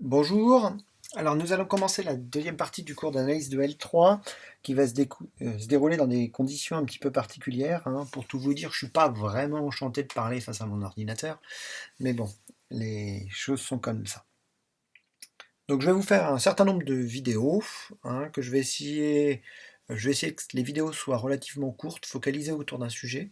Bonjour, alors nous allons commencer la deuxième partie du cours d'analyse de L3 qui va se dérouler dans des conditions un petit peu particulières, hein. Pour tout vous dire, je suis pas vraiment enchanté de parler face à mon ordinateur, mais bon, les choses sont comme ça. Donc je vais vous faire un certain nombre de vidéos, hein, que je vais essayer que les vidéos soient relativement courtes, focalisées autour d'un sujet.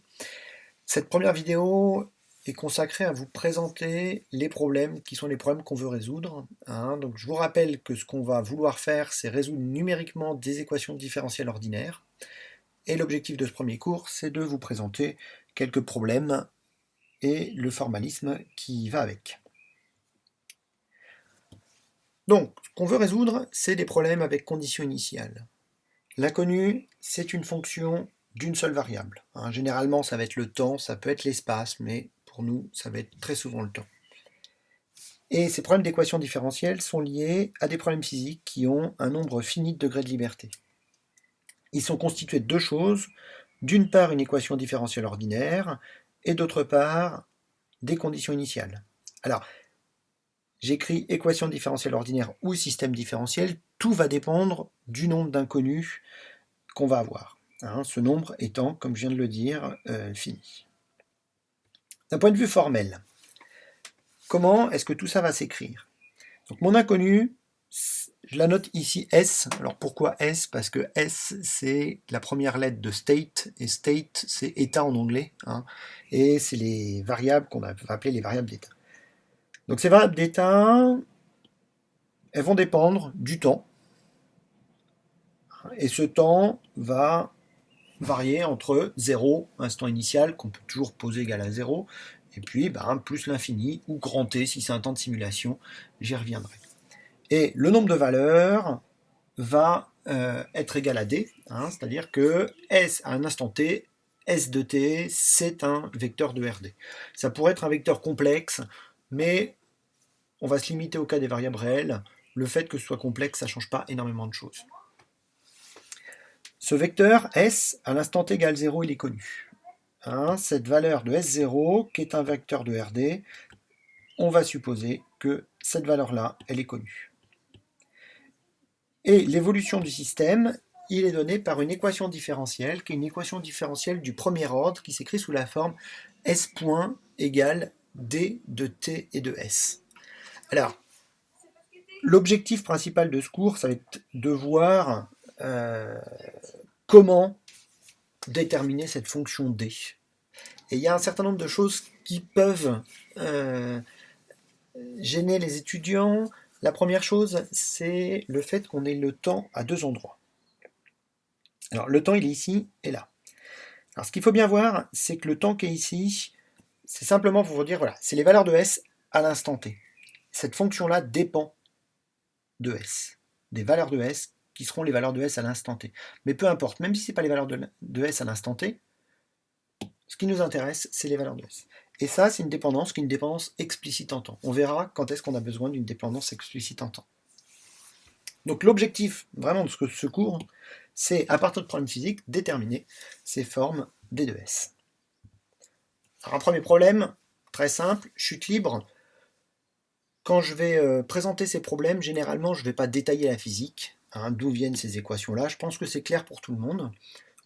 Cette première vidéo est consacrée à vous présenter les problèmes qui sont les problèmes qu'on veut résoudre, hein. Donc je vous rappelle que ce qu'on va vouloir faire, c'est résoudre numériquement des équations différentielles ordinaires. Et l'objectif de ce premier cours, c'est de vous présenter quelques problèmes et le formalisme qui va avec. Donc, ce qu'on veut résoudre, c'est des problèmes avec condition initiale. L'inconnu, c'est une fonction d'une seule variable, hein. Généralement, ça va être le temps, ça peut être l'espace, mais pour nous, ça va être très souvent le temps. Et ces problèmes d'équations différentielles sont liés à des problèmes physiques qui ont un nombre fini de degrés de liberté. Ils sont constitués de deux choses, d'une part une équation différentielle ordinaire, et d'autre part des conditions initiales. Alors, j'écris équation différentielle ordinaire ou système différentiel, tout va dépendre du nombre d'inconnus qu'on va avoir, hein, ce nombre étant, comme je viens de le dire, fini. D'un point de vue formel, comment est-ce que tout ça va s'écrire? Donc mon inconnu, je la note ici S. Alors pourquoi S? Parce que S, c'est la première lettre de state, et state, c'est état en anglais, hein, et c'est les variables qu'on va appeler les variables d'état. Donc ces variables d'état, elles vont dépendre du temps, et ce temps va varier entre 0, instant initial, qu'on peut toujours poser égal à 0, et puis plus l'infini, ou grand T si c'est un temps de simulation, j'y reviendrai. Et le nombre de valeurs va être égal à D, hein, c'est-à-dire que S à un instant T, S de T, c'est un vecteur de RD. Ça pourrait être un vecteur complexe, mais on va se limiter au cas des variables réelles. Le fait que ce soit complexe, ça ne change pas énormément de choses. Ce vecteur S, à l'instant T égale 0, il est connu. Hein, cette valeur de S0, qui est un vecteur de RD, on va supposer que cette valeur-là, elle est connue. Et l'évolution du système, il est donné par une équation différentielle, qui est une équation différentielle du premier ordre, qui s'écrit sous la forme S point égale D de T et de S. Alors, l'objectif principal de ce cours, ça va être de voir comment déterminer cette fonction D. Et il y a un certain nombre de choses qui peuvent gêner les étudiants. La première chose, c'est le fait qu'on ait le temps à deux endroits. Alors, le temps, il est ici et là. Alors, ce qu'il faut bien voir, c'est que le temps qui est ici, c'est simplement pour vous dire, voilà, c'est les valeurs de S à l'instant T. Cette fonction-là dépend de S, des valeurs de S qui seront les valeurs de S à l'instant T. Mais peu importe, même si ce n'est pas les valeurs de S à l'instant T, ce qui nous intéresse, c'est les valeurs de S. Et ça, c'est une dépendance qui est une dépendance explicite en temps. On verra quand est-ce qu'on a besoin d'une dépendance explicite en temps. Donc l'objectif vraiment de ce cours, c'est, à partir de problèmes physiques, déterminer ces formes D de S. Alors un premier problème, très simple, chute libre. Quand je vais présenter ces problèmes, généralement, je ne vais pas détailler la physique, hein, d'où viennent ces équations-là. Je pense que c'est clair pour tout le monde.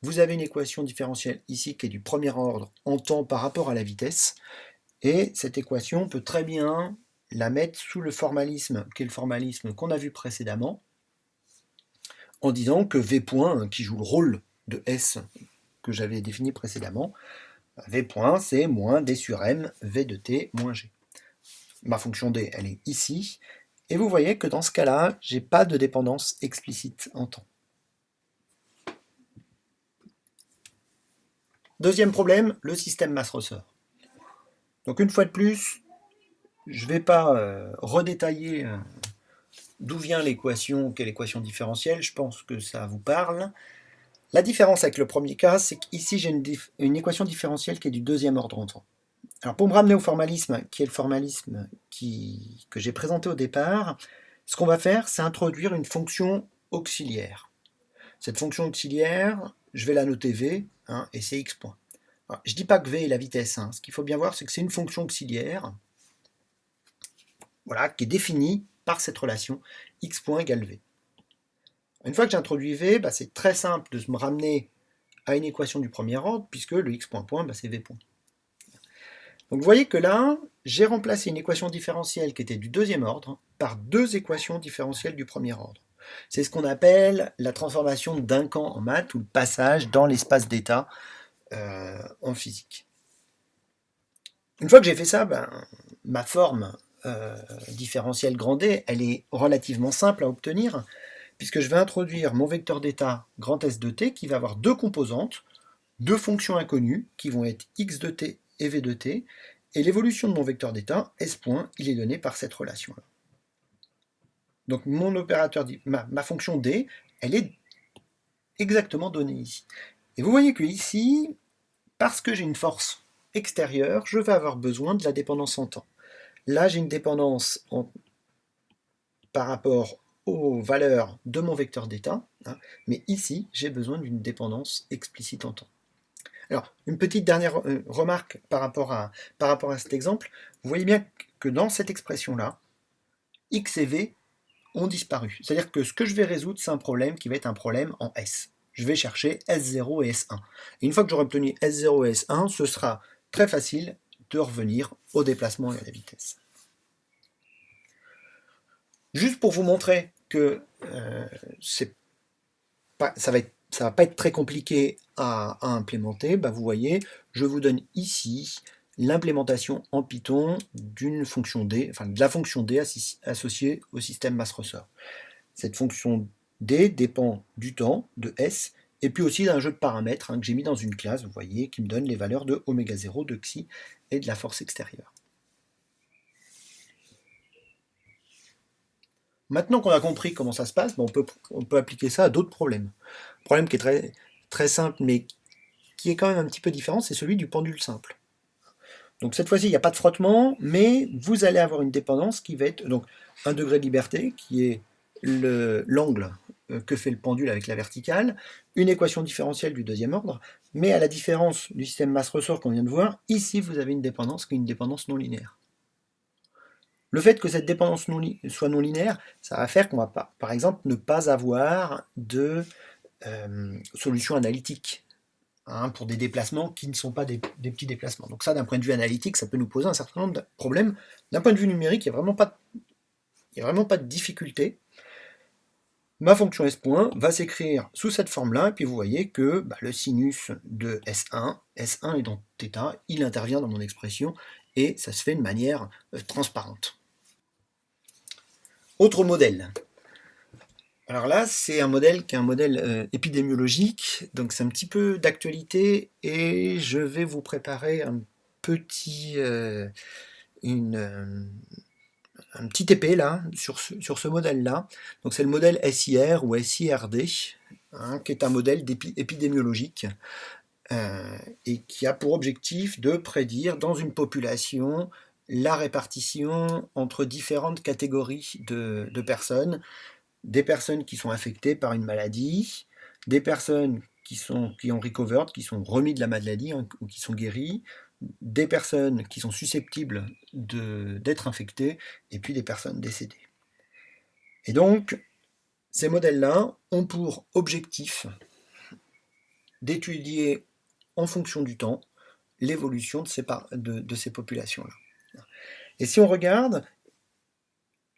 Vous avez une équation différentielle ici qui est du premier ordre en temps par rapport à la vitesse. Et cette équation, on peut très bien la mettre sous le formalisme, qui est le formalisme qu'on a vu précédemment, en disant que V point, qui joue le rôle de S que j'avais défini précédemment, V point, c'est moins D sur M, V de T moins G. Ma fonction D, elle est ici, et vous voyez que dans ce cas-là, j'ai pas de dépendance explicite en temps. Deuxième problème, le système masse-ressort. Donc une fois de plus, je ne vais pas redétailler d'où vient l'équation, quelle équation différentielle, je pense que ça vous parle. La différence avec le premier cas, c'est qu'ici j'ai une équation différentielle qui est du deuxième ordre en temps. Alors pour me ramener au formalisme, qui est le formalisme que j'ai présenté au départ, ce qu'on va faire, c'est introduire une fonction auxiliaire. Cette fonction auxiliaire, je vais la noter V, hein, et c'est x point. Alors, je ne dis pas que V est la vitesse, hein. Ce qu'il faut bien voir, c'est que c'est une fonction auxiliaire, voilà, qui est définie par cette relation x point égale v. Une fois que j'introduis v, c'est très simple de me ramener à une équation du premier ordre, puisque le x point point, c'est v point. Donc vous voyez que là, j'ai remplacé une équation différentielle qui était du deuxième ordre par deux équations différentielles du premier ordre. C'est ce qu'on appelle la transformation d'un camp en maths, ou le passage dans l'espace d'état en physique. Une fois que j'ai fait ça, ma forme différentielle grand D, elle est relativement simple à obtenir, puisque je vais introduire mon vecteur d'état grand S de t qui va avoir deux composantes, deux fonctions inconnues qui vont être x de t et v de t, et l'évolution de mon vecteur d'état, S point, il est donné par cette relation-là. Donc mon opérateur, ma fonction D, elle est exactement donnée ici. Et vous voyez que ici, parce que j'ai une force extérieure, je vais avoir besoin de la dépendance en temps. Là, j'ai une dépendance par rapport aux valeurs de mon vecteur d'état, mais ici, j'ai besoin d'une dépendance explicite en temps. Alors, une petite dernière remarque par rapport à cet exemple. Vous voyez bien que dans cette expression-là, x et v ont disparu. C'est-à-dire que ce que je vais résoudre, c'est un problème qui va être un problème en S. Je vais chercher S0 et S1. Et une fois que j'aurai obtenu S0 et S1, ce sera très facile de revenir au déplacement et à la vitesse. Juste pour vous montrer que ça va pas être très compliqué à implémenter, vous voyez, je vous donne ici l'implémentation en Python d'une fonction D, enfin de la fonction D associée au système mass-ressort. Cette fonction D dépend du temps, de S, et puis aussi d'un jeu de paramètres que j'ai mis dans une classe, vous voyez, qui me donne les valeurs de oméga 0, de xi et de la force extérieure. Maintenant qu'on a compris comment ça se passe, on peut appliquer ça à d'autres problèmes. Un problème qui est très, très simple, mais qui est quand même un petit peu différent, c'est celui du pendule simple. Donc cette fois-ci, il n'y a pas de frottement, mais vous allez avoir une dépendance qui va être donc 1 degré de liberté, qui est l'angle que fait le pendule avec la verticale, une équation différentielle du deuxième ordre, mais à la différence du système masse-ressort qu'on vient de voir, ici vous avez une dépendance qui est une dépendance non linéaire. Le fait que cette dépendance soit non linéaire, ça va faire qu'on va pas, par exemple, ne pas avoir de solution analytique pour des déplacements qui ne sont pas des petits déplacements. Donc ça, d'un point de vue analytique, ça peut nous poser un certain nombre de problèmes. D'un point de vue numérique, il n'y a vraiment pas de difficulté. Ma fonction S point va s'écrire sous cette forme-là, et puis vous voyez que le sinus de S1 est dans θ, il intervient dans mon expression, et ça se fait de manière transparente. Autre modèle. Alors là, c'est un modèle qui est un modèle épidémiologique, donc c'est un petit peu d'actualité, et je vais vous préparer un petit épée là, sur ce modèle-là. Donc c'est le modèle SIR ou SIRD, qui est un modèle épidémiologique, et qui a pour objectif de prédire dans une population la répartition entre différentes catégories de personnes, des personnes qui sont affectées par une maladie, des personnes qui ont recovered, qui sont remis de la maladie ou qui sont guéries, des personnes qui sont susceptibles d'être infectées, et puis des personnes décédées. Et donc, ces modèles-là ont pour objectif d'étudier en fonction du temps l'évolution de ces populations-là. Et si on regarde,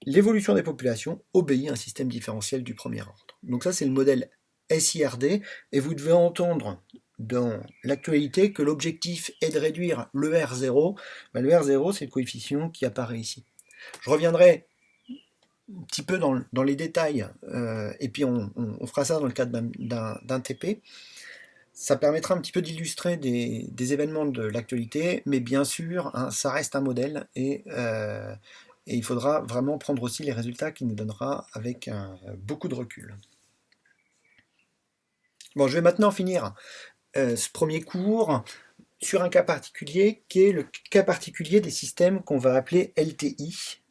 l'évolution des populations obéit à un système différentiel du premier ordre. Donc ça, c'est le modèle SIRD, et vous devez entendre dans l'actualité que l'objectif est de réduire le R0. Le R0, c'est le coefficient qui apparaît ici. Je reviendrai un petit peu dans les détails, et puis on fera ça dans le cadre d'un TP. Ça permettra un petit peu d'illustrer des événements de l'actualité, mais bien sûr, ça reste un modèle, et il faudra vraiment prendre aussi les résultats qu'il nous donnera avec beaucoup de recul. Bon, je vais maintenant finir ce premier cours sur un cas particulier, qui est le cas particulier des systèmes qu'on va appeler LTI,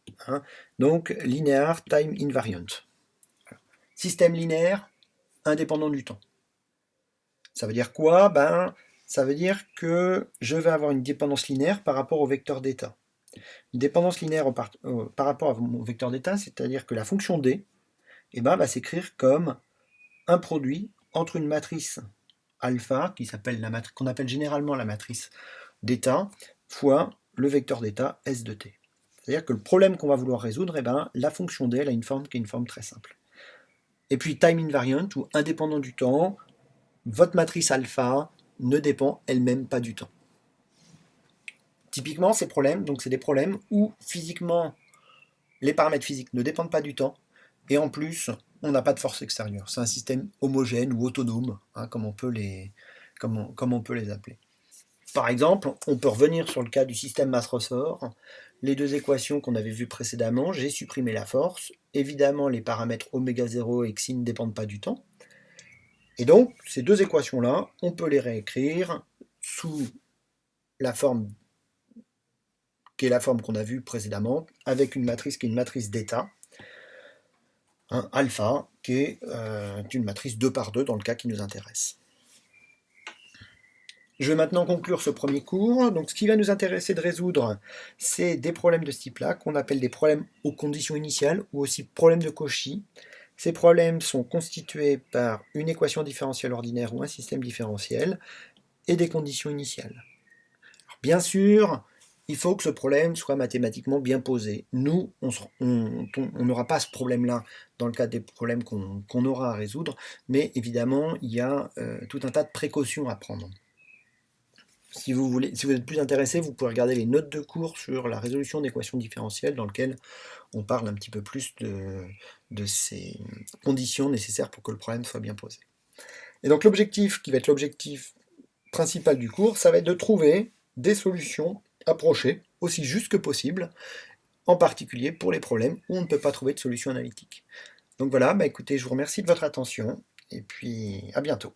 donc Linear Time Invariant. Système linéaire indépendant du temps. Ça veut dire quoi? Ça veut dire que je vais avoir une dépendance linéaire par rapport au vecteur d'état. Une dépendance linéaire par rapport à mon vecteur d'état, c'est-à-dire que la fonction D va s'écrire comme un produit entre une matrice alpha, qu'on appelle généralement la matrice d'état, fois le vecteur d'état S de t. C'est-à-dire que le problème qu'on va vouloir résoudre, la fonction D elle a une forme qui est une forme très simple. Et puis time invariant, ou indépendant du temps, votre matrice alpha ne dépend elle-même pas du temps. Typiquement, ces problèmes, donc c'est des problèmes où physiquement, les paramètres physiques ne dépendent pas du temps, et en plus, on n'a pas de force extérieure. C'est un système homogène ou autonome, comme on peut les appeler. Par exemple, on peut revenir sur le cas du système masse-ressort. Les deux équations qu'on avait vues précédemment, j'ai supprimé la force. Évidemment, les paramètres ω0 et xi ne dépendent pas du temps. Et donc, ces deux équations-là, on peut les réécrire sous la forme qui est la forme qu'on a vue précédemment, avec une matrice qui est une matrice d'état, alpha, qui est une matrice 2 par 2 dans le cas qui nous intéresse. Je vais maintenant conclure ce premier cours. Donc, ce qui va nous intéresser de résoudre, c'est des problèmes de ce type-là, qu'on appelle des problèmes aux conditions initiales, ou aussi problèmes de Cauchy. Ces problèmes sont constitués par une équation différentielle ordinaire ou un système différentiel, et des conditions initiales. Alors, bien sûr, il faut que ce problème soit mathématiquement bien posé. Nous, on n'aura pas ce problème-là dans le cadre des problèmes qu'on aura à résoudre, mais évidemment, il y a tout un tas de précautions à prendre. Si vous êtes plus intéressé, vous pouvez regarder les notes de cours sur la résolution d'équations différentielles dans lesquelles on parle un petit peu plus de ces conditions nécessaires pour que le problème soit bien posé. Et donc l'objectif, qui va être l'objectif principal du cours, ça va être de trouver des solutions approchées, aussi justes que possible, en particulier pour les problèmes où on ne peut pas trouver de solution analytique. Donc voilà, écoutez, je vous remercie de votre attention, et puis à bientôt.